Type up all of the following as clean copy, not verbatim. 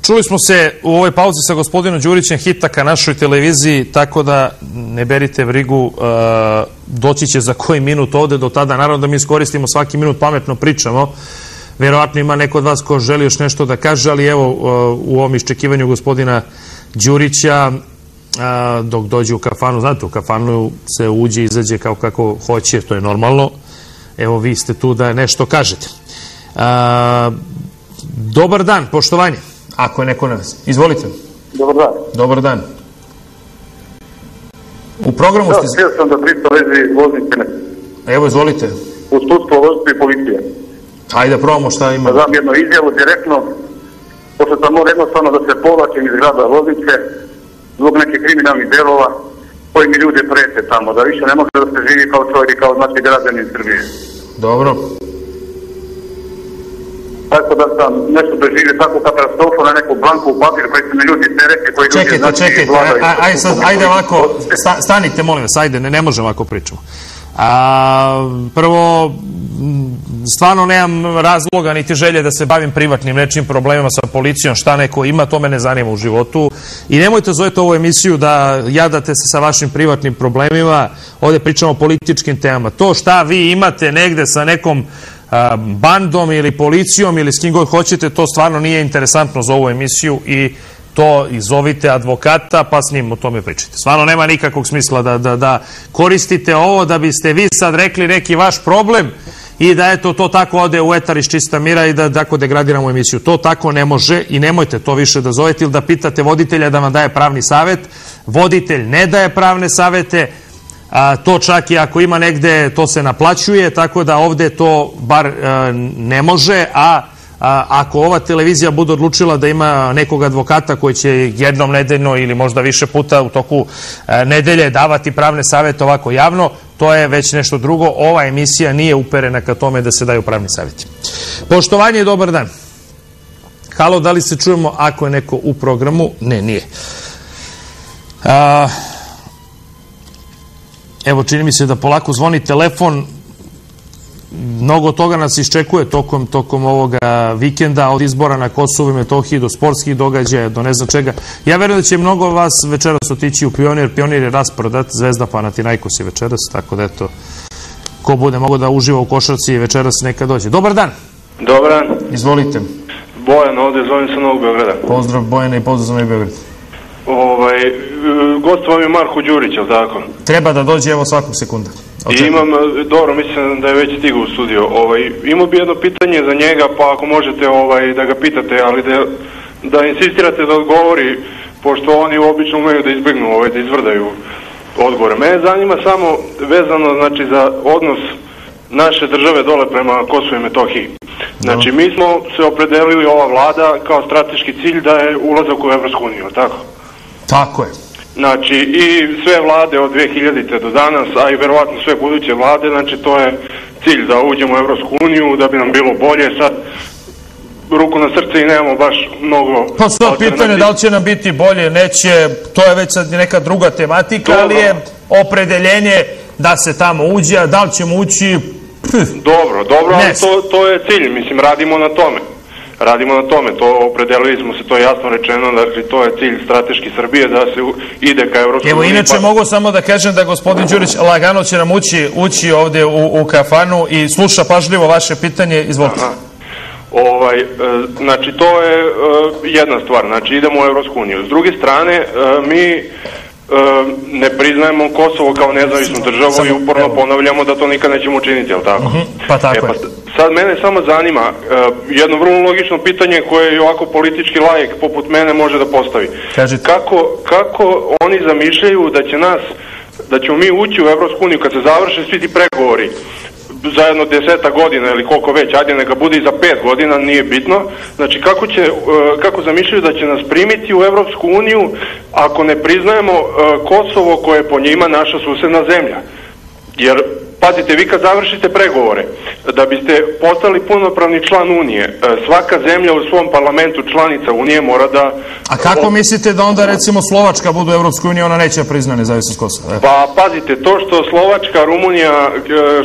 čuli smo se u ovoj pauzi sa gospodinom Đurićem Hitaka na našoj televiziji, tako da ne berite brigu, doći će za koji minut ovde, do tada naravno da mi iskoristimo svaki minut, pametno pričamo. Verovatno ima neko od vas ko želi još nešto da kaže, ali evo u ovom iščekivanju gospodina Đurića, dok dođe u kafanu, znate, u kafanu se uđe i izađe kao kako hoće, to je normalno. Evo, vi ste tu da nešto kažete. Dobar dan, poštovanje, ako je neko na vas. Izvolite. Dobar dan. Dobar dan. U programu ste... Htio sam da pričam vezi vozničine. Evo, izvolite. U sudstvo voznične i policije. Hajde da probamo šta ima. Da dam jednu izjavu direktno, pošto sam mora jednostavno da se povlačim iz grada Loznice zbog nekih kriminalnih delova koji mi ljude prete tamo, da više ne može da se živi kao čovjek i kao znači građanin Srbije. Dobro. Tako da sam nešto doživio takvu katastrofu na neku blanku papir koji su mi ljudi terete, koji ljudi znači... Čekajte, ajde ovako, stanite molim vas, ajde, ne možemo ovako pričamo. Prvo, stvarno nemam razloga niti želje da se bavim privatnim nečim problemima sa policijom, šta neko ima, to me ne zanima u životu. I nemojte zovete ovu emisiju da jadate se sa vašim privatnim problemima, ovdje pričamo o političkim temama. To šta vi imate negde sa nekom bandom ili policijom ili s kim god hoćete, to stvarno nije interesantno za ovu emisiju i to izovite advokata pa s njim o tome pričajte. Stvarno nema nikakvog smisla da koristite ovo da biste vi sad rekli neki vaš problem i da eto to tako ode u etar iz čista mira i da tako degradiramo emisiju. To tako ne može i nemojte to više da zovete ili da pitate voditelja da vam daje pravni savet. Voditelj ne daje pravne savete, to čak i ako ima negde to se naplaćuje, tako da ovde to bar ne može, a ako ova televizija bude odlučila da ima nekog advokata koji će jednom nedeljno ili možda više puta u toku nedelje davati pravne savete ovako javno, to je već nešto drugo. Ova emisija nije uperena ka tome da se daju pravni savjeti. Poštovanje i dobar dan. Halo, da li se čujemo ako je neko u programu? Ne, nije. Evo, čini mi se da polako zvoni telefon. Mnogo toga nas iščekuje tokom ovoga vikenda, od izbora na Kosovu i Metohiji do sportskih događaja, do ne znam čega. Ja verujem da će mnogo vas večeras otići u Pionir. Pionir je rasprodat, Zvezda Panathinaikos je večeras, tako da eto, ko bude mogo da uživa u košarci i večeras neka dođe. Dobar dan. Dobar dan. Izvolite. Bojan, ovdje zovem sa Novog Beograda. Pozdrav Bojana i pozdrav za Novi Beograd. Gost vam je Marko Đurić, ali tako? Treba da dođe evo svakog sekunda. Imam, dobro, mislim da je već stigao u studio. Imao bi jedno pitanje za njega, pa ako možete da ga pitate, ali da insistirate da odgovori, pošto oni obično umeju da izbjegnu, da izvrdaju odgovore. Mene zanima samo vezano, znači, za odnos naše države dole prema Kosovu i Metohiji. Znači, mi smo se opredelili, ova vlada, kao strateški cilj da je ulazak u Evropsku uniju, tako? Tako je. Znači, i sve vlade od 2000. do danas, a i verovatno sve buduće vlade, znači, to je cilj da uđemo u Evropsku uniju, da bi nam bilo bolje. Sad, ruku na srce i nemamo baš mnogo... Pa sad pitanje da li će nam biti bolje, neće, to je već sad neka druga tematika, ali je opredeljenje da se tamo uđe, a da li ćemo ući... Dobro, ali to je cilj, mislim, radimo na tome, to opredelili smo se, to je jasno rečeno, dakle to je cilj strateški Srbije da se ide ka Evropskoj uniji. Evo, inače mogu samo da kažem da gospodin Đurić lagano će nam ući ovde u kafanu i sluša pažljivo vaše pitanje, izvolite. Znači to je jedna stvar, znači idemo u Evropsku uniju. S druge strane, mi ne priznajemo Kosovo kao nezavisnu državu i uporno ponavljamo da to nikad nećemo učiniti, jel tako? Pa tako je. Sad mene samo zanima jedno vrlo logično pitanje koje i ovako politički laik poput mene može da postavi. Kako oni zamišljaju da ćemo mi ući u Evropsku uniju kad se završe svi ti pregovori za jedno 10 godina ili koliko već, ajde neka bude i za 5 godina, nije bitno. Znači kako zamišljaju da će nas primiti u Evropsku uniju ako ne priznajemo Kosovo koje je po njima naša susedna zemlja. Jer pazite, vi kad završite pregovore, da biste postali punopravni član Unije, svaka zemlja u svom parlamentu članica Unije mora da... A kako mislite da onda recimo Slovačka bude u Evropskoj uniji, ona neće prizna nezavisnost Kosova? Pa pazite, to što Slovačka, Rumunija,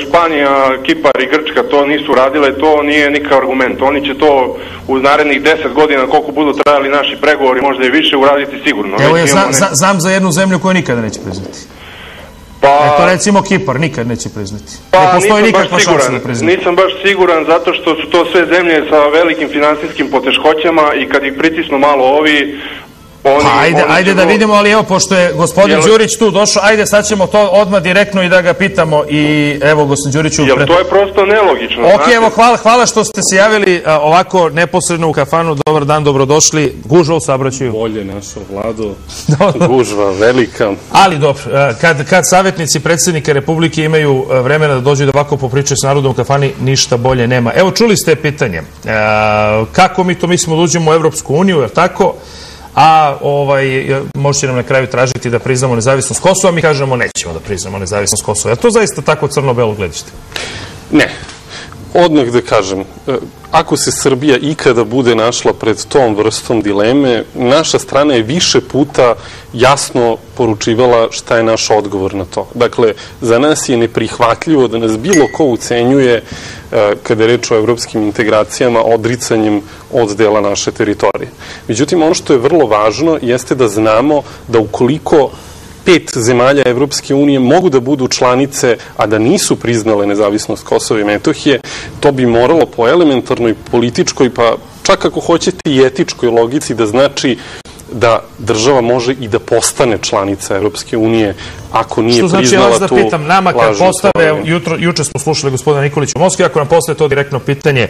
Španija, Kipar i Grčka to nisu radile, to nije nikakav argument. Oni će to u narednih 10 godina, koliko budu trajali naši pregovori, možda i više, uraditi sigurno. Evo ja znam za jednu zemlju koju nikada neće priznati. To recimo Kipar nikad neće priznati. Ne postoji nikakva šansa da priznati. Nisam baš siguran zato što su to sve zemlje sa velikim finansijskim poteškoćama i kad ih pritisnu malo ovi... Ajde da vidimo, ali evo, pošto je gospodin Đurić tu došao, ajde sad ćemo to odmah direktno i da ga pitamo. I evo, gospodin Đuriću... Jer to je prosto nelogično. Ok, evo, hvala što ste se javili ovako neposredno u kafanu. Dobar dan, dobrodošli. Gužva u saobraćaju. Bolje našo Vlado. Gužva velika. Ali dobro, kad savjetnici predsjednika Republike imaju vremena da dođu da ovako popričaju s narodom u kafani, ništa bolje nema. Evo, čuli ste pitanje. Kako mi to mislimo da uđemo u Evropsku uniju, jer tako? A možete nam na kraju tražiti da priznamo nezavisnost Kosova, mi kažemo nećemo da priznamo nezavisnost Kosova. Je to zaista tako crno-belo gledište? Ne. Odmah da kažem, ako se Srbija ikada bude našla pred tom vrstom dileme, naša strana je više puta jasno poručivala šta je naš odgovor na to. Dakle, za nas je neprihvatljivo da nas bilo ko ucenjuje kada je reč o evropskim integracijama odricanjem od dela naše teritorije. Međutim, ono što je vrlo važno jeste da znamo da ukoliko 5 zemalja Evropske unije mogu da budu članice, a da nisu priznale nezavisnost Kosova i Metohije, to bi moralo po elementarnoj političkoj, pa čak ako hoćete i etičkoj logici da znači da država može i da postane članica Evropske unije ako nije priznala tu... Što znači, ja vas da pitam, nama kad postave, juče smo slušali gospodina Nikolića u Moskvi, ako nam postave to direktno pitanje,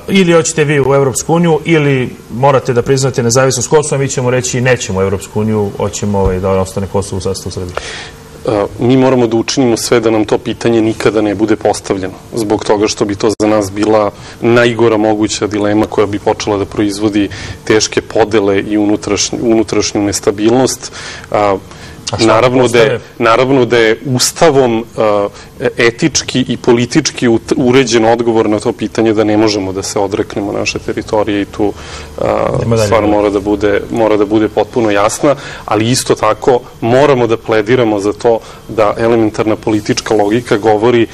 ili hoćete vi u Evropsku uniju, ili morate da priznate nezavisnost Kosova, mi ćemo reći nećemo u Evropsku uniju, hoćemo da ostane Kosovo u sastavu Srbije. Mi moramo da učinimo sve da nam to pitanje nikada ne bude postavljeno, zbog toga što bi to za nas bila najgora moguća dilema koja bi počela da proizvodi teške podele i unutrašnju nestabilnost. Naravno da je Ustavom etički i politički uređen odgovor na to pitanje da ne možemo da se odreknemo naše teritorije i tu stvar mora da bude potpuno jasna, ali isto tako moramo da plediramo za to da elementarna politička logika govori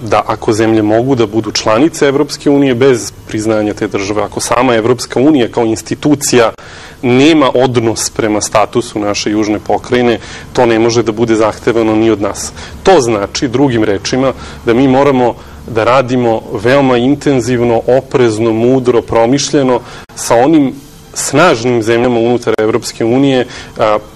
da ako zemlje mogu da budu članice Evropske unije bez priznanja te države, ako sama Evropska unija kao institucija nema odnos prema statusu naše južne pokrajine, to ne može da bude zahtevano ni od nas. To znači, drugim rečima, da mi moramo da radimo veoma intenzivno, oprezno, mudro, promišljeno sa onim snažnim zemljama unutar Evropske unije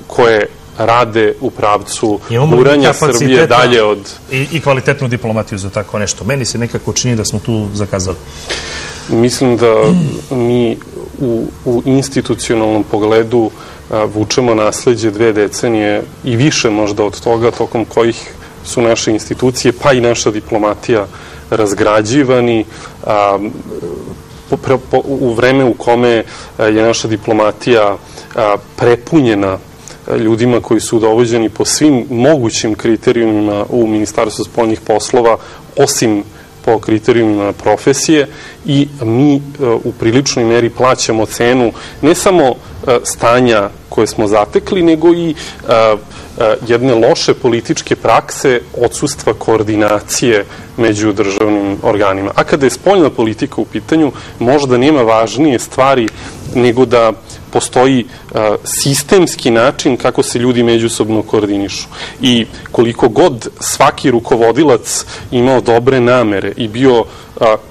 koje rade u pravcu guranja Srbije dalje od... I kvalitetnu diplomatiju za tako nešto. Meni se nekako čini da smo tu zakazali. Mislim da mi u institucionalnom pogledu vučemo nasleđe 2 decenije i više možda od toga, tokom kojih su naše institucije, pa i naša diplomatija razgrađivani u vreme u kome je naša diplomatija prepunjena ljudima koji su dovođeni po svim mogućim kriterijumima u Ministarstvu spoljnih poslova, osim po kriterijumima profesije, i mi u priličnoj meri plaćamo cenu ne samo stanja koje smo zatekli, nego i jedne loše političke prakse, odsustva koordinacije među državnim organima. A kada je spoljna politika u pitanju, možda nema važnije stvari nego da postoji sistemski način kako se ljudi međusobno koordinišu. I koliko god svaki rukovodilac imao dobre namere i bio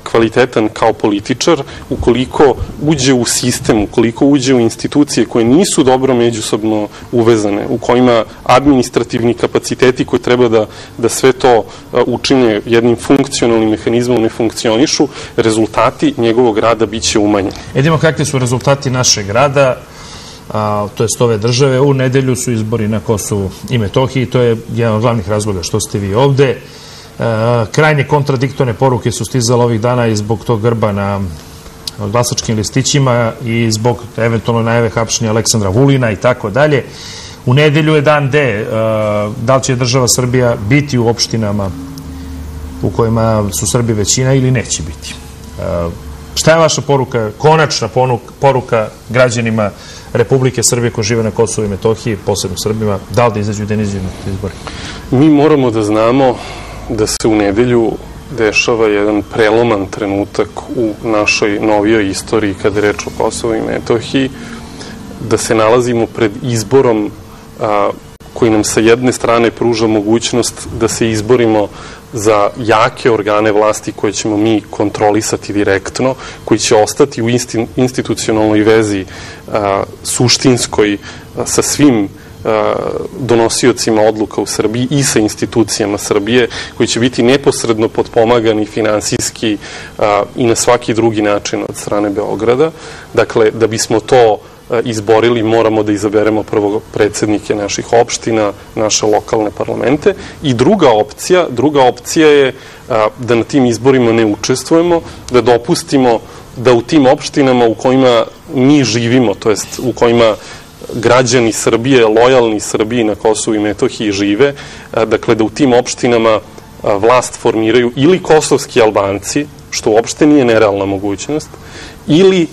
kvalitetan kao političar, ukoliko uđe u sistem, ukoliko uđe u institucije koje nisu dobro međusobno uvezane, u kojima administrativni kapaciteti koji treba da sve to učine jednim funkcionalnim mehanizmom ne funkcionišu, rezultati njegovog rada biće umanjeni. Vidimo kakvi su rezultati našeg rada, to jest ove države. U nedelju su izbori na Kosovu i Metohiji, to je jedan od glavnih razloga što ste vi ovde. Krajnje kontradiktorne poruke su stizale ovih dana i zbog tog grba na glasačkim listićima i zbog eventualno najave hapšenja Aleksandra Vulina i tako dalje. U nedelju je dan D. Da li će država Srbija biti u opštinama u kojima su Srbi većina ili neće biti. Šta je vaša poruka, konačna poruka građanima Republike Srbije koji žive na Kosovu i Metohiji, posebno Srbima, da li da izađu i da ne izađu na izbore? Mi moramo da znamo da se u nedelju dešava jedan preloman trenutak u našoj novijoj istoriji kada je reč o Kosovu i Metohiji, da se nalazimo pred izborom koji nam sa jedne strane pruža mogućnost da se izborimo za jake organe vlasti koje ćemo mi kontrolisati direktno, koji će ostati u institucionalnoj vezi suštinskoj sa svim donosiocima odluka u Srbiji i sa institucijama Srbije, koji će biti neposredno potpomagani finansijski i na svaki drugi način od strane Beograda. Dakle, da bismo to izborili, moramo da izaberemo prvo predsednike naših opština, naše lokalne parlamente. I druga opcija je da na tim izborima ne učestvujemo, da dopustimo da u tim opštinama u kojima mi živimo, to jest u kojima građani Srbije, lojalni Srbiji na Kosovu i Metohiji žive, dakle da u tim opštinama vlast formiraju ili kosovski Albanci, što uopšte nije nerealna mogućnost, ili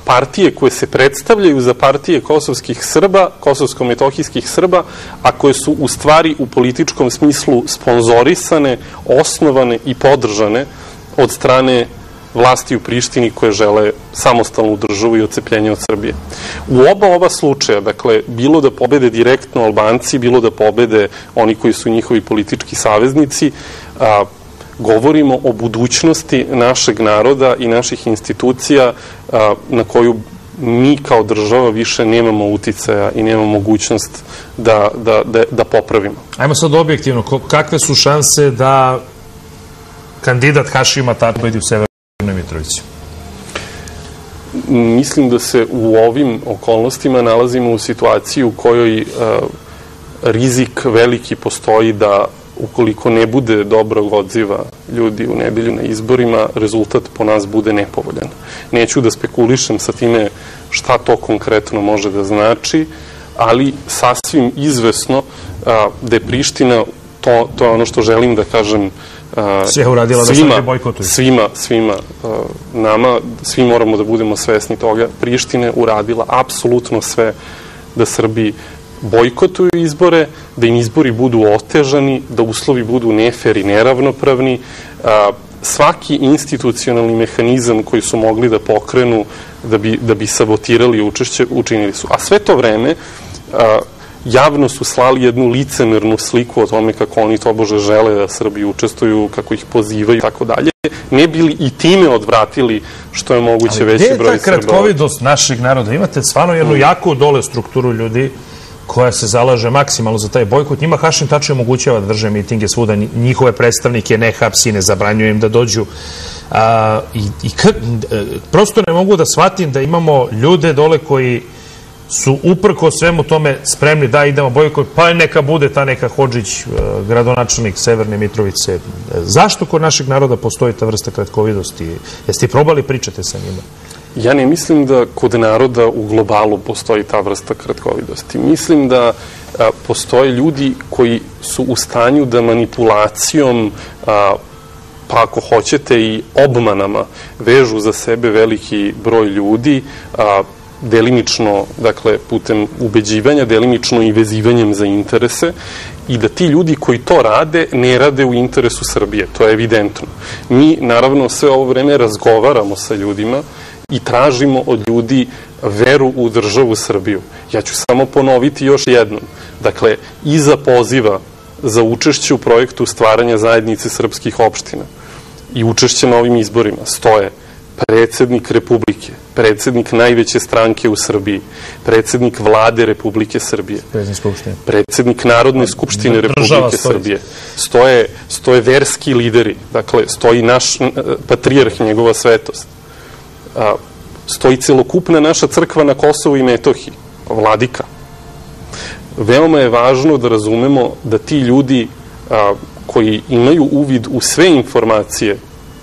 partije koje se predstavljaju za partije kosovskih Srba, kosovsko-metohijskih Srba, a koje su u stvari u političkom smislu sponzorisane, osnovane i podržane od strane vlasti u Prištini koje žele samostalnu državu i odcepljenje od Srbije. U ova slučaja, dakle, bilo da pobede direktno Albanci, bilo da pobede oni koji su njihovi politički saveznici, govorimo o budućnosti našeg naroda i naših institucija na koju mi kao država više nemamo uticaja i nemamo mogućnost da popravimo. Ajmo sad objektivno, kakve su šanse da kandidat Hašima Tačija pobedi u Severnoj Mitrovici? Mislim da se u ovim okolnostima nalazimo u situaciji u kojoj rizik veliki postoji da ukoliko ne bude dobrog odziva ljudi u nedelju na izborima, rezultat po nas bude nepovoljan. Neću da spekulišem sa time šta to konkretno može da znači, ali sasvim izvesno da je Priština, to je ono što želim da kažem svima nama, svi moramo da budemo svesni toga, Priština je uradila apsolutno sve da Srbiji bojkotuju izbore, da im izbori budu otežani, da uslovi budu nefer i neravnopravni. Svaki institucionalni mehanizam koji su mogli da pokrenu da bi sabotirali učešće, učinili su. A sve to vreme javno su slali jednu licemernu sliku o tome kako oni tobože žele da Srbi učestvuju, kako ih pozivaju i tako dalje. Ne bili i time odvratili što je moguće veći broj Srba. Ali gde je ta kratkovidost našeg naroda? Imate stvarno jednu jaku dole strukturu ljudi koja se zalaže maksimalno za taj bojkot. Njima Hašim Tačija omogućava da drže mitinge svuda, njihove predstavnike ne hapsi, ne zabranjuje im da dođu. Prosto ne mogu da shvatim da imamo ljude dole koji su uprko svemu tome spremni da idemo bojkot, pa neka bude ta neka Hodžić, gradonačelnik Severne Mitrovice. Zašto kod našeg naroda postoji ta vrsta kratkovidosti? Jeste probali pričate sa njima? Ja ne mislim da kod naroda u globalu postoji ta vrsta kratkovidosti. Mislim da postoje ljudi koji su u stanju da manipulacijom, pa ako hoćete i obmanama, vežu za sebe veliki broj ljudi, delimično, dakle, putem ubeđivanja, delimično i vezivanjem za interese, i da ti ljudi koji to rade, ne rade u interesu Srbije. To je evidentno. Mi, naravno, sve ovo vreme razgovaramo sa ljudima i tražimo od ljudi veru u državu Srbiju. Ja ću samo ponoviti još jednom. Dakle, iza poziva za učešće u projektu stvaranja zajednice srpskih opština i učešće na ovim izborima stoje predsednik Republike, predsednik najveće stranke u Srbiji, predsednik vlade Republike Srbije, predsednik Narodne skupštine Republike Srbije, stoje verski lideri, dakle, stoji naš patrijarh, njegova svetost, stoji celokupna naša crkva na Kosovu i Metohiji, vladika. Veoma je važno da razumemo da ti ljudi koji imaju uvid u sve informacije,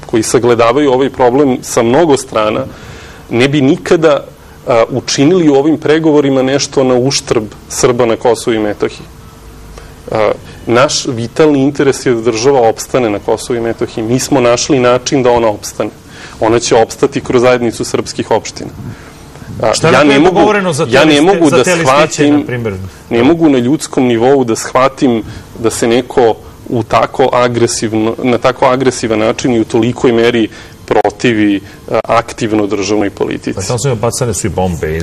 koji sagledavaju ovaj problem sa mnogo strana, ne bi nikada učinili u ovim pregovorima nešto na uštrb Srba na Kosovu i Metohiji. Naš vitalni interes je da država opstane na Kosovu i Metohiji. Mi smo našli način da ona opstane. Ona će opstati kroz zajednicu srpskih opština. Šta je dogovoreno za te listiće, na primjer? Ne mogu na ljudskom nivou da shvatim da se neko na tako agresivan način i u tolikoj meri protivi aktivno državnoj politici. Pa tamo su bacane su i bombe.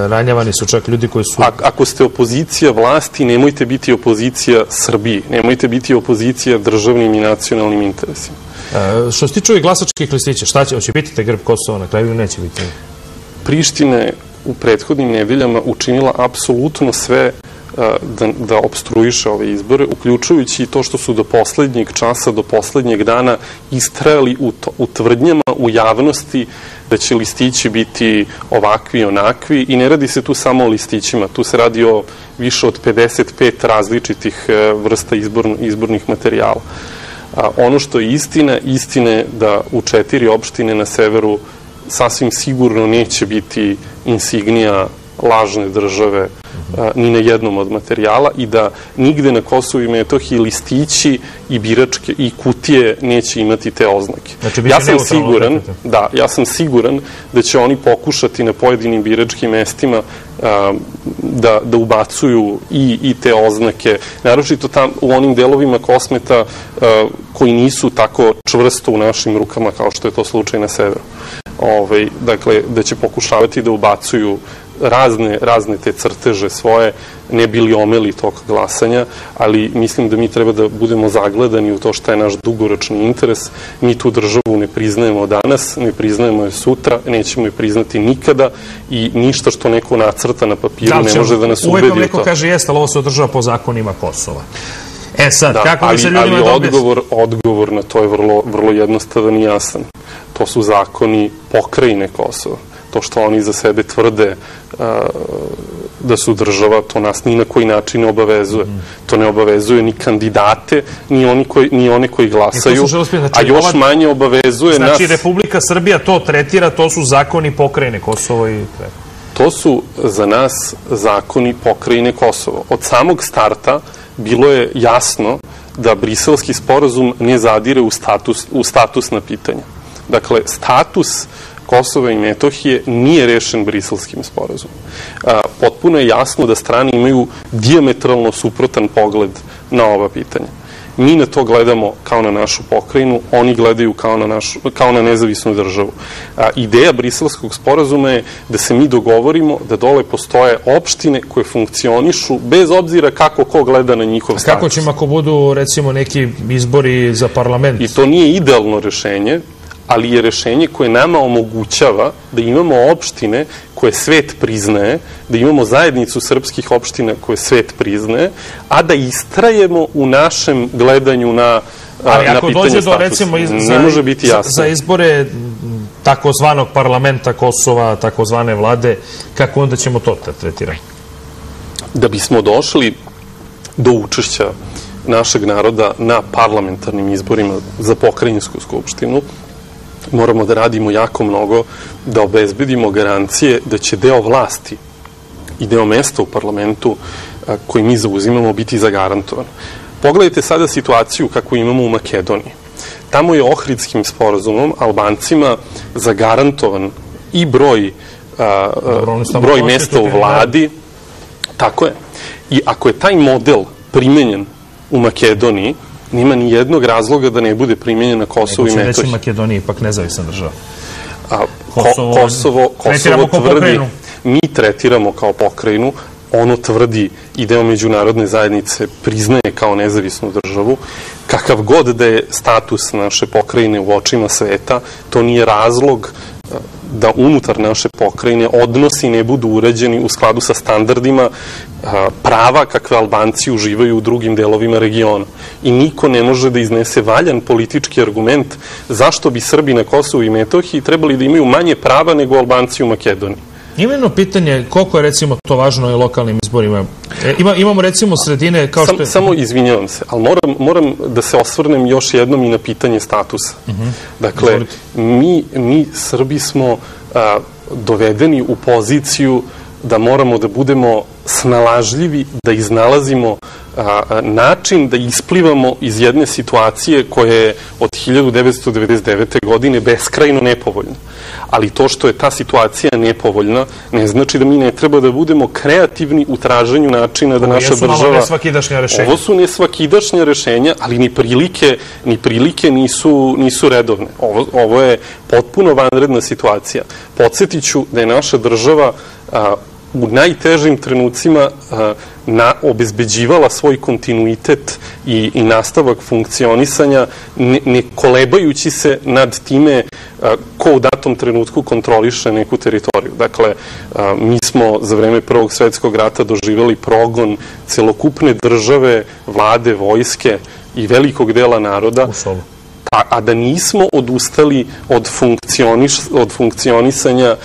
Ranjavani su čak ljudi koji su... Ako ste opozicija vlasti, nemojte biti opozicija Srbiji. Nemojte biti opozicija državnim i nacionalnim interesima. Što se tiče ovih glasačkih listića, šta će? Hoće biti taj grb Kosova na kraju ili neće biti? Priština je u prethodnim nedeljama učinila apsolutno sve da obstruiše ove izbore, uključujući i to što su do poslednjeg časa, do poslednjeg dana istrajali u tvrdnjama u javnosti da će listići biti ovakvi i onakvi, i ne radi se tu samo o listićima, tu se radi o više od 55 različitih vrsta izbornih materijala. Ono što je istina je da u 4 opštine na severu sasvim sigurno neće biti insignija lažne države ni na jednom od materijala, i da nigde na Kosovu i Metohiji listići i biračke i kutije neće imati te oznake. Ja sam siguran da će oni pokušati na pojedinim biračkim mestima da ubacuju i te oznake, naročito u onim delovima Kosmeta koji nisu tako čvrsto u našim rukama kao što je to slučaj na severu. Dakle, da će pokušavati da ubacuju razne te crteže svoje, ne bili omeli tog glasanja, ali mislim da mi treba da budemo zagledani u to šta je naš dugoročni interes. Mi tu državu ne priznajemo danas, ne priznajemo je sutra, nećemo je priznati nikada, i ništa što neko nacrta na papiru ne može da nas ubedi u to. Uvijek vam neko kaže jeste, ali ovo se održava po zakonima Kosova. Sad, kako bi se ljudima ali odgovor na to je vrlo jednostavan i jasan. To su zakoni pokrajine Kosova. To što oni za sebe tvrde da su država, to nas ni na koji način ne obavezuje. To ne obavezuje ni kandidate, ni one koji glasaju, a još manje obavezuje nas... Znači, Republika Srbija to tretira, to su zakoni pokrajine Kosovo i... To su za nas zakoni pokrajine Kosovo. Od samog starta bilo je jasno da Briselski sporazum ne zadire u statusna pitanja. Dakle, status Kosova i Metohije nije rešen Briselskim sporazumom. Potpuno je jasno da strane imaju dijametralno suprotan pogled na ova pitanja. Mi na to gledamo kao na našu pokrajinu, oni gledaju kao na nezavisnu državu. Ideja Briselskog sporazuma je da se mi dogovorimo da dole postoje opštine koje funkcionišu bez obzira kako ko gleda na njihov status. Kako ćemo ako budu, recimo, neki izbori za parlament? I to nije idealno rešenje, ali je rešenje koje nama omogućava da imamo opštine koje svet priznaje, da imamo zajednicu srpskih opština koje svet priznaje, a da istrajemo u našem gledanju na pitanje statusa. Ne može biti jasno. Za izbore takozvanog parlamenta Kosova, takozvane vlade, kako onda ćemo to tretirati? Da bismo došli do učešća našeg naroda na parlamentarnim izborima za pokrajinsku skupštinu, moramo da radimo jako mnogo da obezbedimo garancije da će deo vlasti i deo mesta u parlamentu koji mi zauzimamo biti zagarantovan. Pogledajte sada situaciju kakvu imamo u Makedoniji. Tamo je Ohridskim sporazumom Albancima zagarantovan i broj mesta u vladi. Tako je. I ako je taj model primenjen u Makedoniji, nema ni jednog razloga da ne bude primenjen na Kosovu i Metohiji. Neko će reći Makedonija ipak nezavisna država. Kosovo tvrdi, mi tretiramo kao pokrajinu, ono tvrdi i deo međunarodne zajednice priznaje kao nezavisnu državu. Kakav god da je status naše pokrajine u očima sveta, to nije razlog da unutar naše pokrajine odnosi ne budu urađeni u skladu sa standardima prava kakve Albanci uživaju u drugim delovima regiona. I niko ne može da iznese valjan politički argument zašto bi Srbi na Kosovu i Metohiji trebali da imaju manje prava nego Albanci u Makedoniji. Ima jedno pitanje, koliko je recimo to važno i lokalnim izborima? Imamo recimo sredine kao što je... Samo izvinjavam se, ali moram da se osvrnem još jednom i na pitanje statusa. Dakle, mi Srbi smo dovedeni u poziciju da moramo da budemo snalažljivi, da iznalazimo način da isplivamo iz jedne situacije koja je od 1999. godine beskrajno nepovoljna. Ali to što je ta situacija nepovoljna ne znači da mi ne treba da budemo kreativni u traženju načina da naša država... Ovo su nesvakidašnja rešenja. Ovo su nesvakidašnja rešenja, ali ni prilike nisu redovne. Ovo je potpuno vanredna situacija. Podsjetiću da je naša država u najtežim trenucima obezbeđivala svoj kontinuitet i nastavak funkcionisanja, ne kolebajući se nad time ko u datom trenutku kontroliše neku teritoriju. Dakle, mi smo za vreme Prvog svetskog rata doživjeli progon celokupne države, vlade, vojske i velikog dela naroda, a da nismo odustali od funkcionisanja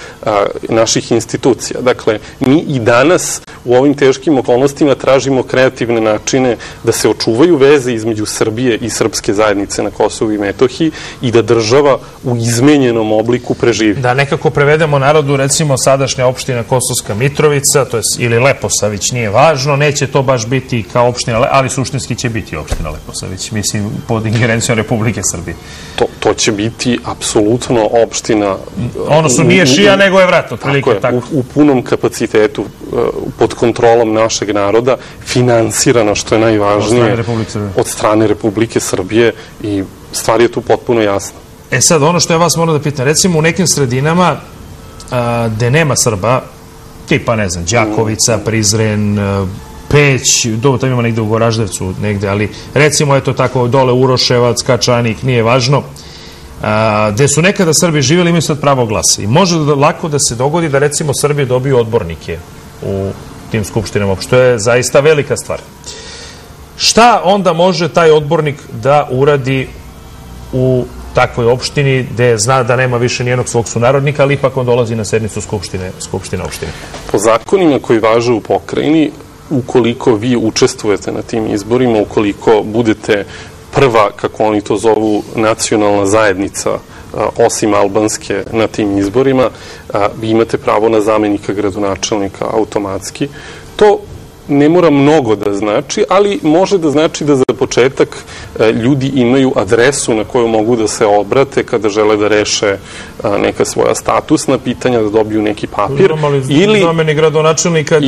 naših institucija. Dakle, mi i danas u ovim teškim okolnostima tražimo kreativne načine da se očuvaju veze između Srbije i srpske zajednice na Kosovu i Metohiji i da država u izmenjenom obliku preživi. Da nekako prevedemo narodu, recimo sadašnja opština Kosovska Mitrovica, to je ili Leposavić, nije važno, neće to baš biti kao opština, ali suštinski će biti opština Leposavić, mislim, pod ingerencijom Republike Srbije. To će biti apsolutno opština... Odnosno nije šija, nego je vrat, otprilike tako. U punom kapacitetu, pod kontrolom našeg naroda, finansirana, što je najvažnije, od strane Republike Srbije i stvar je tu potpuno jasna. E sad, ono što ja vas moram da pitam, recimo u nekim sredinama gde nema Srba, tipa, ne znam, Đakovica, Prizren, Peć, dobro, tamo ima negde u Goraždevcu, negde, ali recimo, eto tako, dole Uroševac, Kačanik, nije važno, gde su nekada Srbi živjeli, imaju sad pravo glasa. I može lako da se dogodi da, recimo, Srbi dobiju odbornike u tim skupštinama, što je zaista velika stvar. Šta onda može taj odbornik da uradi u takvoj opštini gde zna da nema više nijednog svog sunarodnika, ali ipak on dolazi na sednicu skupštine opštine? Po zakonima koji važe u pokrajini, ukoliko vi učestvujete na tim izborima, ukoliko budete prva, kako oni to zovu, nacionalna zajednica, osim albanske, na tim izborima, vi imate pravo na zamenika gradonačelnika automatski. To ne mora mnogo da znači, ali može da znači da za početak ljudi imaju adresu na koju mogu da se obrate kada žele da reše neka svoja statusna pitanja, da dobiju neki papir. Ili zamenik gradonačelnika,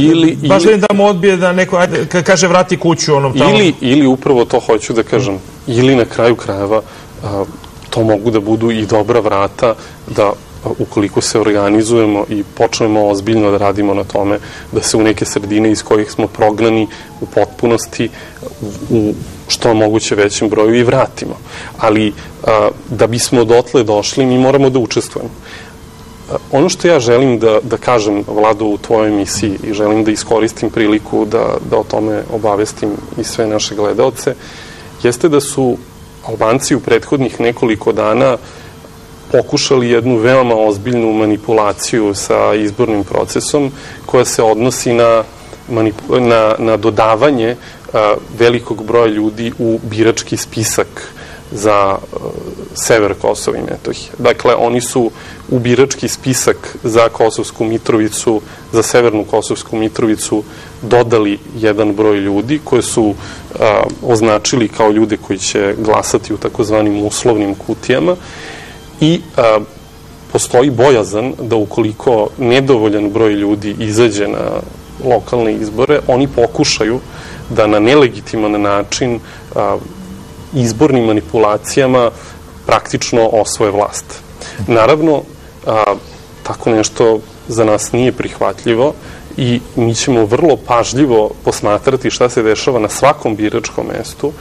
baš da mu odbije da neko, kaže, vrati kuću onom tamo. Ili upravo to hoću da kažem, ili na kraju krajeva to mogu da budu i dobra vrata da ukoliko se organizujemo i počnemo ozbiljno da radimo na tome, da se u neke sredine iz kojih smo prognani u potpunosti u što moguće većem broju i vratimo. Ali da bismo dotle došli, mi moramo da učestvujemo. Ono što ja želim da kažem, Vlado, u tvojoj emisiji i želim da iskoristim priliku da o tome obavestim i sve naše gledaoce, jeste da su Albanci u prethodnih nekoliko dana pokušali jednu veoma ozbiljnu manipulaciju sa izbornim procesom koja se odnosi na dodavanje velikog broja ljudi u birački spisak za sever Kosova i Metohije. Dakle, oni su u birački spisak za Kosovsku Mitrovicu, za severnu Kosovsku Mitrovicu dodali jedan broj ljudi koje su označili kao ljude koji će glasati u takozvanim uslovnim kutijama i postoji bojazan da ukoliko nedovoljan broj ljudi izađe na lokalne izbore, oni pokušaju da na nelegitiman način izbornim manipulacijama praktično osvoje vlast. Naravno, tako nešto za nas nije prihvatljivo i mi ćemo vrlo pažljivo posmatrati šta se dešava na svakom biračkom mestu.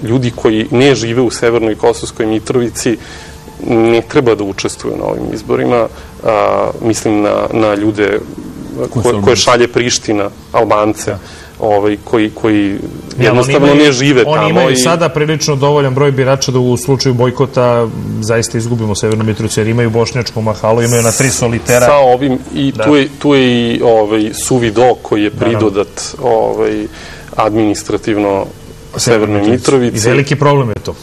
Ljudi koji ne žive u severnoj Kosovskoj Mitrovici ne treba da učestvuju na ovim izborima. Mislim na ljude koje šalje Priština, Albance, koji jednostavno ne žive tamo. Oni imaju sada prilično dovoljan broj birača da u slučaju bojkota zaista izgubimo Severnu Mitrovicu, jer imaju bošnjačku mahalu, imaju na 3 solitera. Sa ovim, i tu je i suvi dok koji je pridodat administrativno Severnoj Mitrovici. I veliki problem je to.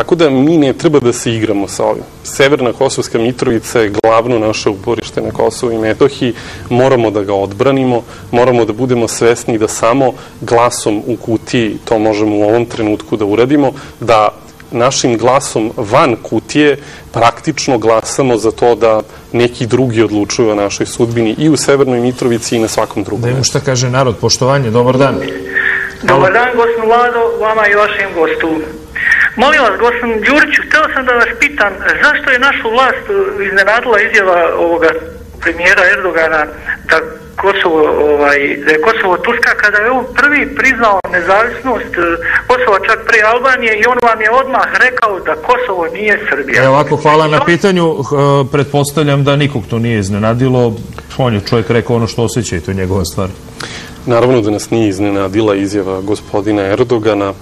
Tako da mi ne treba da se igramo sa ovim. Severna Kosovska Mitrovica je glavno naše uporište na Kosovu i Metohiji. Moramo da ga odbranimo, moramo da budemo svesni da samo glasom u kutiji to možemo u ovom trenutku da uradimo, da našim glasom van kutije praktično glasamo za to da neki drugi odlučuju o našoj sudbini i u Severnoj Mitrovici i na svakom drugom. Da imamo šta kaže narod, poštovanje, dobar dan. Dobar dan, gospodin Vlado, vama i vašem gostu. Molim vas, gospodin Đuriću, htio sam da vas pitam, zašto je našu vlast iznenadila izjava ovoga premijera Erdogana da je Kosovo Turska, kada je on prvi priznao nezavisnost Kosova čak pre Albanije i on vam je odmah rekao da Kosovo nije Srbija. Evo ovako, hvala na pitanju. Pretpostavljam da nikog to nije iznenadilo. On je čovjek rekao ono što osjeća i to je njegova stvar. Naravno da nas nije iznenadila izjava gospodina Erdogana.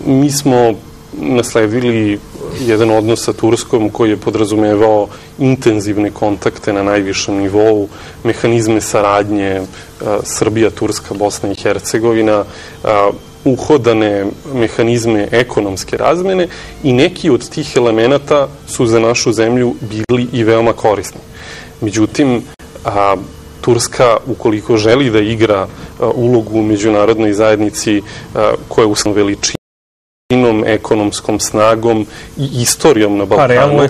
Mi smo nasledili jedan odnos sa Turskom koji je podrazumevao intenzivne kontakte na najvišem nivou, mehanizme saradnje Srbija, Turska, Bosna i Hercegovina, uhodane mehanizme ekonomske razmene i neki od tih elemenata su za našu zemlju bili i veoma korisni. Međutim, Turska, ukoliko želi da igra ulogu u međunarodnoj zajednici koja je uslovna veličinom, ekonomskom snagom i istorijom na Balkanu,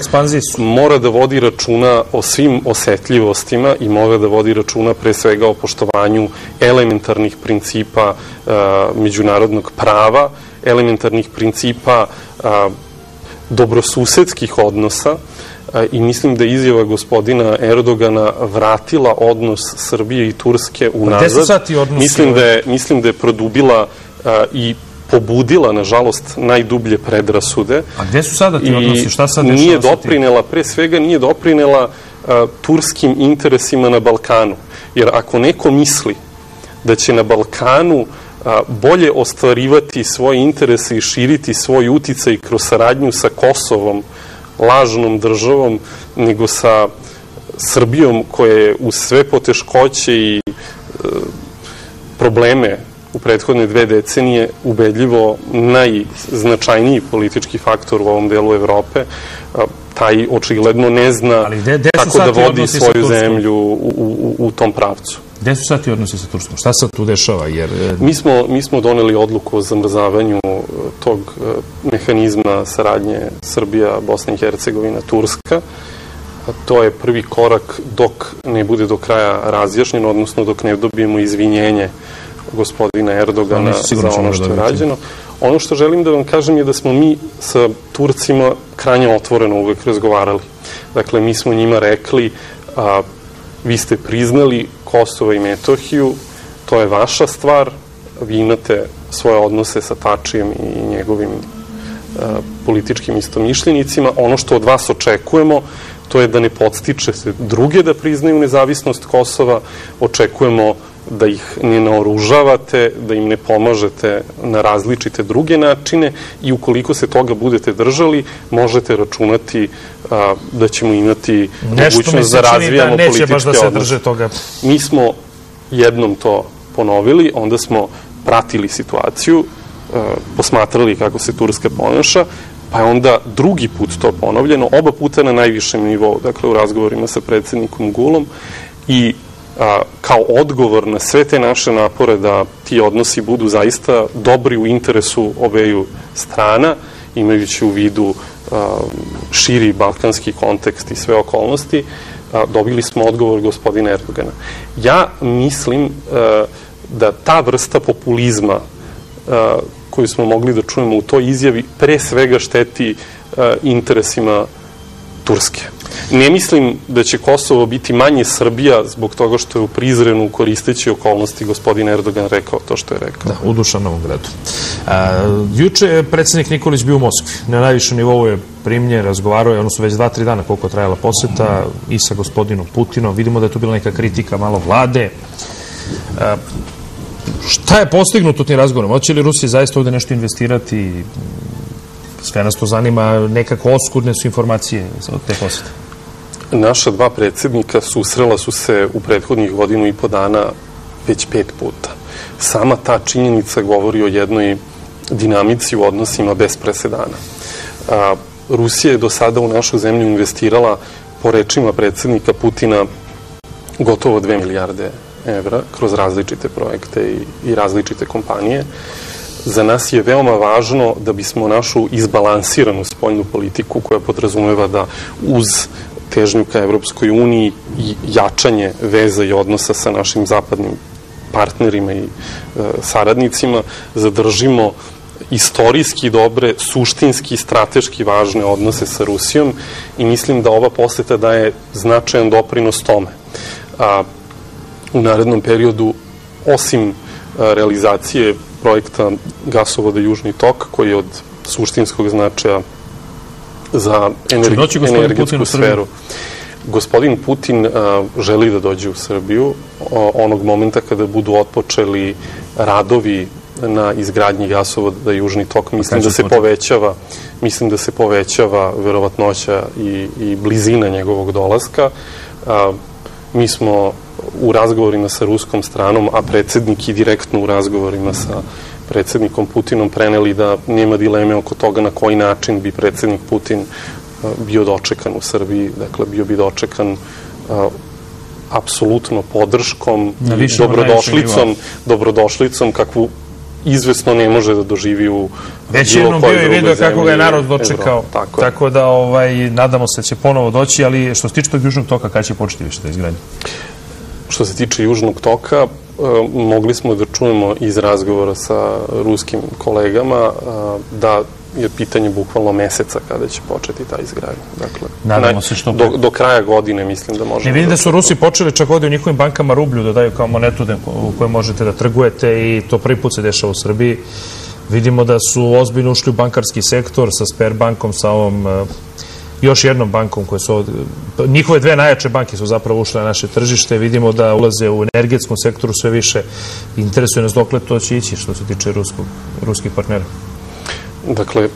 mora da vodi računa o svim osetljivostima i mora da vodi računa pre svega o poštovanju elementarnih principa međunarodnog prava, elementarnih principa dobrosusedskih odnosa, i mislim da je izjava gospodina Erdogana vratila odnos Srbije i Turske unazad. Gde su sad ti odnosi? Mislim da je produbila i pobudila, nažalost, najdublje predrasude. A gde su sada ti odnosi? Šta sad dešava? Nije doprinela, pre svega nije doprinela turskim interesima na Balkanu. Jer ako neko misli da će na Balkanu bolje ostvarivati svoje interese i širiti svoj uticaj kroz saradnju sa Kosovom, lažnom državom, nego sa Srbijom koja je uz sve poteškoće i probleme u prethodne 2 decenije ubedljivo najznačajniji politički faktor u ovom delu Evrope, taj očigledno ne zna kako da vodi svoju zemlju u tom pravcu. Gde su sad ti odnosi sa Turskom? Šta sad tu dešava? Mi smo doneli odluku o zamrzavanju tog mehanizma saradnje Srbija, Bosna i Hercegovina, Turska. To je prvi korak dok ne bude do kraja razjašnjeno, odnosno dok ne dobijemo izvinjenje gospodina Erdogana za ono što je rađeno. Ono što želim da vam kažem je da smo mi sa Turcima krajnje otvoreno uvek razgovarali. Dakle, mi smo njima rekli, vi ste priznali Kosovo i Metohiju, to je vaša stvar, vi imate svoje odnose sa Tačijem i njegovim političkim istomišljenicima. Ono što od vas očekujemo, to je da ne podstičete druge da priznaju nezavisnost Kosova, očekujemo da ih ne naoružavate, da im ne pomažete na različite druge načine i ukoliko se toga budete držali, možete računati da ćemo imati mogućnost da razvijamo političke odnose. Mi smo jednom to ponovili, onda smo pratili situaciju, posmatrali kako se Turska ponaša, pa je onda drugi put to ponovljeno, oba puta na najvišem nivou, dakle u razgovorima sa predsednikom Gulom, i kao odgovor na sve te naše napore da ti odnosi budu zaista dobri u interesu obeju strana, imajući u vidu širi balkanski kontekst i sve okolnosti, dobili smo odgovor gospodina Erdogana. Ja mislim da ta vrsta populizma koju smo mogli da čujemo u toj izjavi pre svega šteti interesima Turske. Ne mislim da će Kosovo biti manje Srbija zbog toga što je u Prizrenu koristeći okolnosti gospodin Erdogan rekao to što je rekao. Da, u Dušanovom gradu. Juče je predsednik Nikolić bio u Moskvi. Na najvišem nivou je primljen, razgovarao je, ono su već 2-3 dana koliko je trajala poseta i sa gospodinom Putinom. Vidimo da je tu bila neka kritika malo vlade. Šta je postignuto tim razgovorom? Hoće li Rusija zaista ovde nešto investirati? Sve nas to zanima, nekako oskudne su informacije od te posete. Naša 2 predsednika susrela su se u prethodnih 1,5 godina već 5 puta. Sama ta činjenica govori o jednoj dinamici u odnosima bez presedana. Rusija je do sada u našu zemlju investirala, po rečima predsjednika Putina, gotovo 2 milijarde evra kroz različite projekte i različite kompanije. Za nas je veoma važno da bismo našu izbalansiranu spoljnu politiku, koja podrazumeva da uz težnju ka Evropskoj uniji i jačanje veza i odnosa sa našim zapadnim partnerima i saradnicima, zadržimo istorijski dobre, suštinski i strateški važne odnose sa Rusijom, i mislim da ova poseta daje značajan doprinos tome. U narednom periodu, osim realizacije projekta gasovoda Južni tok, koji je od suštinskog značaja za energetsku sferu. Gospodin Putin želi da dođe u Srbiju onog momenta kada budu otpočeli radovi na izgradnji gasovoda Južni tok. Mislim da se povećava verovatnoća i blizina njegovog dolaska. Mi smo u razgovorima sa ruskom stranom, a predsjednik i direktno u razgovorima sa predsjednikom Putinom preneli da nema dileme oko toga na koji način bi predsjednik Putin bio dočekan u Srbiji. Dakle, bio bi dočekan apsolutno podrškom i dobrodošlicom kakvu izvesno ne može da doživi u već jednom bio je video kako ga je narod dočekao. Tako da nadamo se da će ponovo doći, ali što se tiče tog Južnog toka, kada će početi više da izgradnje? Što se tiče Južnog toka, mogli smo da čujemo iz razgovora sa ruskim kolegama da je pitanje bukvalno meseca kada će početi ta izgradnja. Dakle, do kraja godine mislim da možemo. Vidim da su Rusi počeli čak ovdje u njihovim bankama rublju da daju kao monetu u kojoj možete da trgujete, i to prvi put se dešava u Srbiji. Vidimo da su ozbiljno ušli u bankarski sektor sa Sberbankom, sa ovom još jednom bankom koje su njihove dve najjače banke su zapravo ušle na naše tržište. Vidimo da ulaze u energetskom sektoru sve više. Interesuje nas dokle to će ići što se tiče ruskih partnera. Dakle,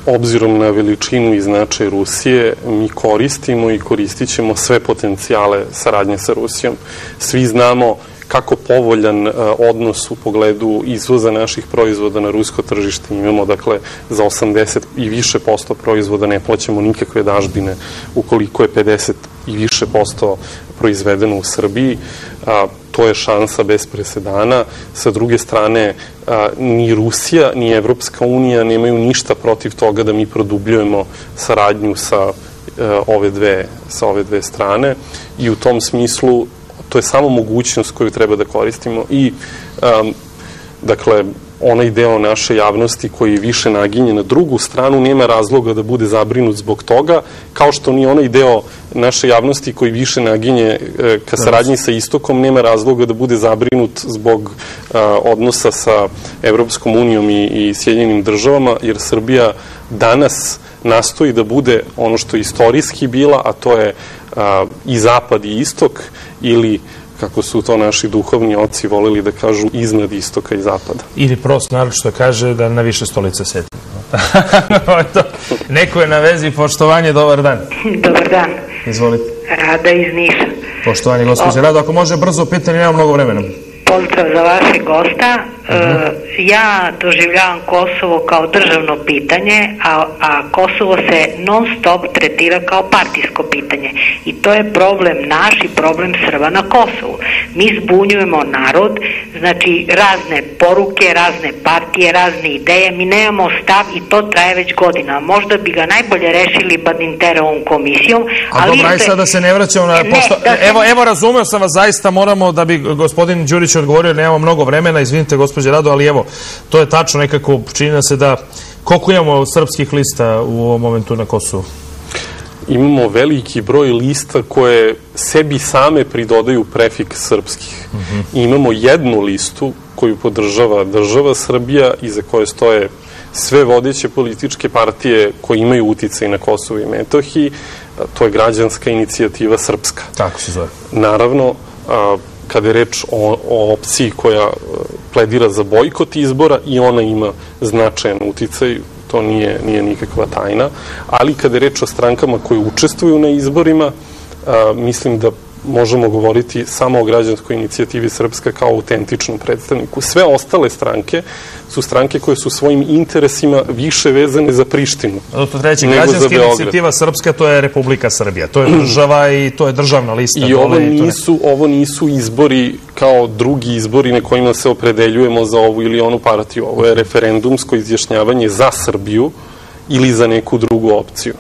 obzirom na veličinu i značaj Rusije, mi koristimo i koristit ćemo sve potencijale saradnje sa Rusijom. Svi znamo kako povoljan odnos u pogledu izvoza naših proizvoda na rusko tržište imamo. Dakle, za 80 i više posto proizvoda ne plaćamo nikakve dažbine ukoliko je 50 i više posto proizvedeno u Srbiji. To je šansa bez presedana. Sa druge strane, ni Rusija, ni Evropska unija nemaju ništa protiv toga da mi produbljujemo saradnju sa ove dve strane, i u tom smislu to je samo mogućnost koju treba da koristimo. I dakle, onaj deo naše javnosti koji više naginje na drugu stranu nema razloga da bude zabrinut zbog toga, kao što ni onaj deo naše javnosti koji više naginje ka saradnji sa Istokom nema razloga da bude zabrinut zbog odnosa sa Evropskom unijom i Sjedinjenim državama, jer Srbija danas nastoji da bude ono što je istorijski bila, a to je i Zapad i Istok, ili kako su to naši duhovni oci voleli da kažu, iznad Istoka i Zapada. Ili prost narod što kaže da na više stolice sedi. Neko je na vezi, poštovanje, dobar dan. Dobar dan. Izvolite. Rada iz Niša. Poštovanje, gospođe Rado, ako može brzo pitanje, nema mnogo vremena. Pozdrav za vašeg gosta. Ja doživljavam Kosovo kao državno pitanje, a Kosovo se non stop tretira kao partijsko pitanje. I to je problem naš i problem Srba na Kosovu. Mi zbunjujemo narod, znači razne poruke, razne partije, razne ideje, mi nemamo stav i to traje već godina. Možda bi ga najbolje rešili Badinterovom komisijom. A dobro, aj sada se ne vraćamo na... Evo, razumeo sam vas, zaista moramo, da bi gospodin Đurić odgovorio, nemamo mnogo vremena, izvinite gospođe Rado, ali evo, to je tačno nekako, čini se da, koliko imamo srpskih lista u ovom momentu na Kosovu? Imamo veliki broj lista koje sebi same pridodaju prefiks srpskih. Imamo jednu listu koju podržava država Srbija i za koje stoje sve vodeće političke partije koje imaju uticaj na Kosovu i Metohiji. To je Građanska inicijativa Srpska. Tako se zove. Naravno, kada je reč o opciji koja pledira za bojkot izbora, i ona ima značajan uticaj, to nije nikakva tajna, ali kada je reč o strankama koje učestvuju na izborima, mislim da možemo govoriti samo o građanskoj inicijativi Srpska kao autentičnom predstavniku. Sve ostale stranke su stranke koje su svojim interesima više vezane za Prištinu. Treći, građanska inicijativa Srpska, to je Republika Srbija. To je država i to je državna lista. I ovo nisu izbori kao drugi izbori na kojima se opredeljujemo za ovu ili onu partiju. Ovo je referendumsko izjašnjavanje za Srbiju ili za neku drugu opciju.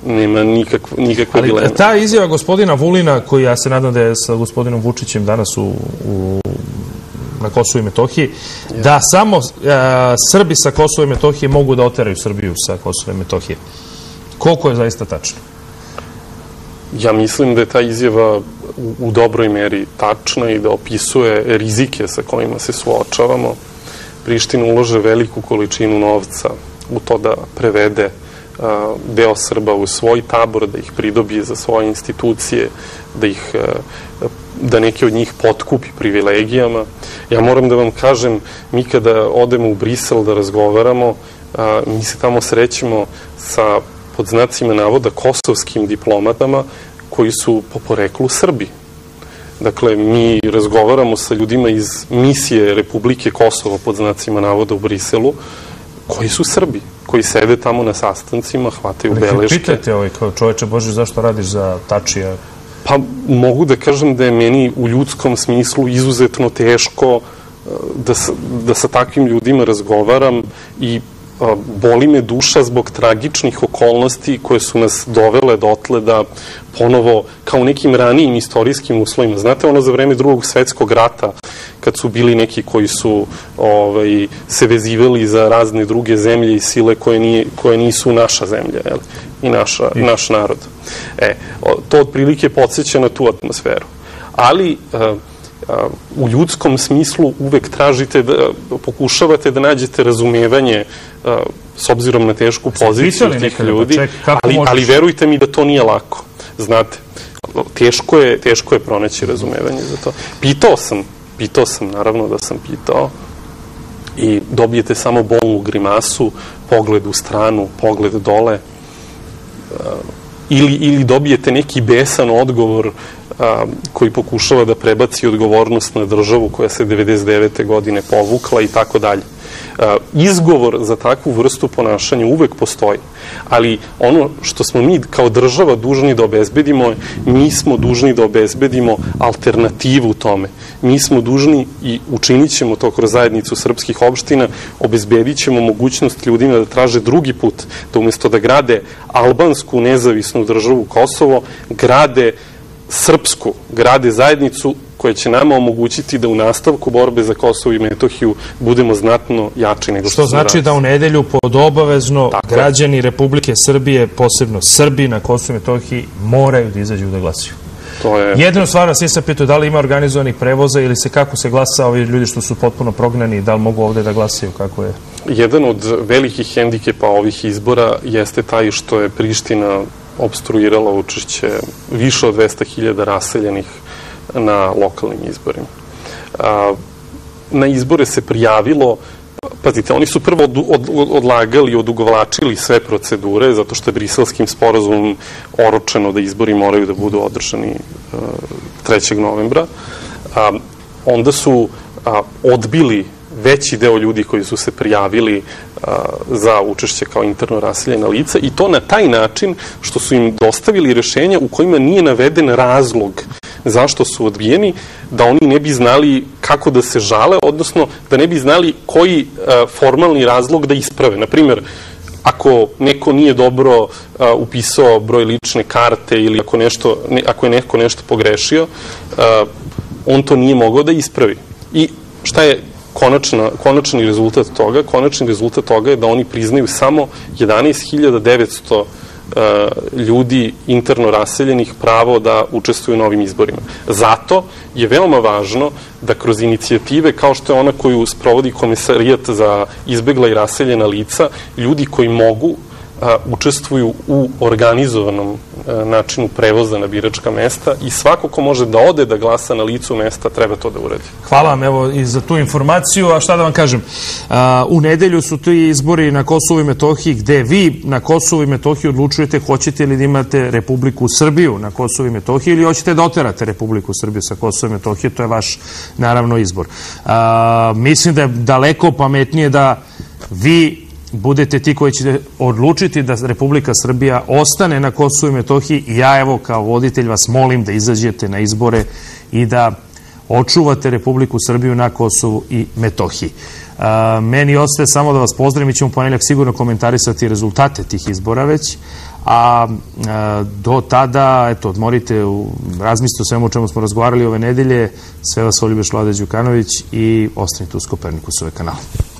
Nema nikakve dileme. Ali ta izjava gospodina Vulina, koji ja se nadam da je sa gospodinom Vučićem danas na Kosovu i Metohiji, da samo Srbi sa Kosova i Metohije mogu da oteraju Srbiju sa Kosova i Metohije. Koliko je zaista tačno? Ja mislim da je ta izjava u dobroj meri tačna i da opisuje rizike sa kojima se suočavamo. Priština ulaže veliku količinu novca u to da prevede deo Srba u svoj tabor, da ih pridobije za svoje institucije, da neke od njih potkupi privilegijama. Ja moram da vam kažem, mi kada odemo u Brisel da razgovaramo, mi se tamo srećemo sa, pod znacima navoda, kosovskim diplomatama koji su po poreklu Srbi. Dakle, mi razgovaramo sa ljudima iz misije Republike Kosovo, pod znacima navoda, u Briselu, koji su Srbi, koji sede tamo na sastancima, hvataju beleške. Pitajte kao čoveče Bože, zašto radiš za Tačija? Pa mogu da kažem da je meni u ljudskom smislu izuzetno teško da sa takvim ljudima razgovaram i boli me duša zbog tragičnih okolnosti koje su nas dovele dotle da ponovo, kao u nekim ranijim istorijskim uslovima, znate ono za vreme Drugog svetskog rata, kad su bili neki koji su se vezivali za razne druge zemlje i sile koje nisu naša zemlja i naš narod. To otprilike podsjeća na tu atmosferu. Ali u ljudskom smislu uvek pokušavate da nađete razumevanje s obzirom na tešku poziciju tih ljudi, ali verujte mi da to nije lako. Znate, teško je pronaći razumevanje za to. Pitao sam, naravno da sam pitao, i dobijete samo bolnu grimasu, pogled u stranu, pogled dole, ili dobijete neki besan odgovor koji pokušava da prebaci odgovornost na državu koja se 99. godine povukla i tako dalje. Izgovor za takvu vrstu ponašanja uvek postoji, ali ono što smo mi kao država dužni da obezbedimo, mi smo dužni da obezbedimo alternativu tome. Mi smo dužni i učinit ćemo to kroz zajednicu srpskih opština, obezbedit ćemo mogućnost ljudima da traže drugi put, da umesto da grade albansku nezavisnu državu Kosovo, grade srpsku, grade zajednicu koja će nama omogućiti da u nastavku borbe za Kosovo i Metohiju budemo znatno jači nego što smo danas. Što znači da u nedelju pod obavezno građani Republike Srbije, posebno Srbi na Kosovo i Metohiji, moraju da izađu da glasaju. Jedino stvar vas nisam pitao da li ima organizovanih prevoza ili kako se glasa, ovi ljudi što su potpuno prognani, da li mogu ovde da glasaju, kako je? Jedan od velikih hendikepa ovih izbora jeste taj što je Priština opstruirala učešće više od 200.000 raseljenih na lokalnim izborima. Na izbore se prijavilo, pazite, oni su prvo odlagali, odugovlačili sve procedure, zato što je Briselskim sporazumom oročeno da izbori moraju da budu održani 3. novembra. Onda su odbili veći deo ljudi koji su se prijavili za učešće kao interno raseljena lica, i to na taj način što su im dostavili rešenja u kojima nije naveden razlog zašto su odbijeni, da oni ne bi znali kako da se žale, odnosno da ne bi znali koji formalni razlog da isprave. Naprimer, ako neko nije dobro upisao broj lične karte ili ako je neko nešto pogrešio, on to nije mogao da ispravi. I šta je konačni rezultat toga? Konačni rezultat toga je da oni priznaju samo 11.900 ljudi interno raseljenih pravo da učestvuju na ovim izborima. Zato je veoma važno da kroz inicijative kao što je ona koju sprovodi Komesarijat za izbegla i raseljena lica, ljudi koji mogu učestvuju u organizovanom načinu prevoza na biračka mesta i svako ko može da ode da glasa na licu mesta treba to da uradi. Hvala vam evo i za tu informaciju, a šta da vam kažem, u nedelju su ti izbori na Kosovu i Metohiji gde vi na Kosovu i Metohiji odlučujete hoćete li da imate Republiku Srbiju na Kosovu i Metohiji ili hoćete da oterate Republiku Srbiju sa Kosova i Metohije, to je vaš naravno izbor. Mislim da je daleko pametnije da vi budete ti koji ćete odlučiti da Republika Srbija ostane na Kosovu i Metohiji i ja evo kao voditelj vas molim da izađete na izbore i da očuvate Republiku Srbiju na Kosovu i Metohiji. Meni ostaje samo da vas pozdravim, mi ćemo ponedjeljak sigurno komentarisati rezultate tih izbora već, a do tada, eto, odmorite, razmislite o svemu o čemu smo razgovarali ove nedelje. Sve vas volio Ljubiša Vlada Đukanović i ostanite uz Kopernikusove kanale.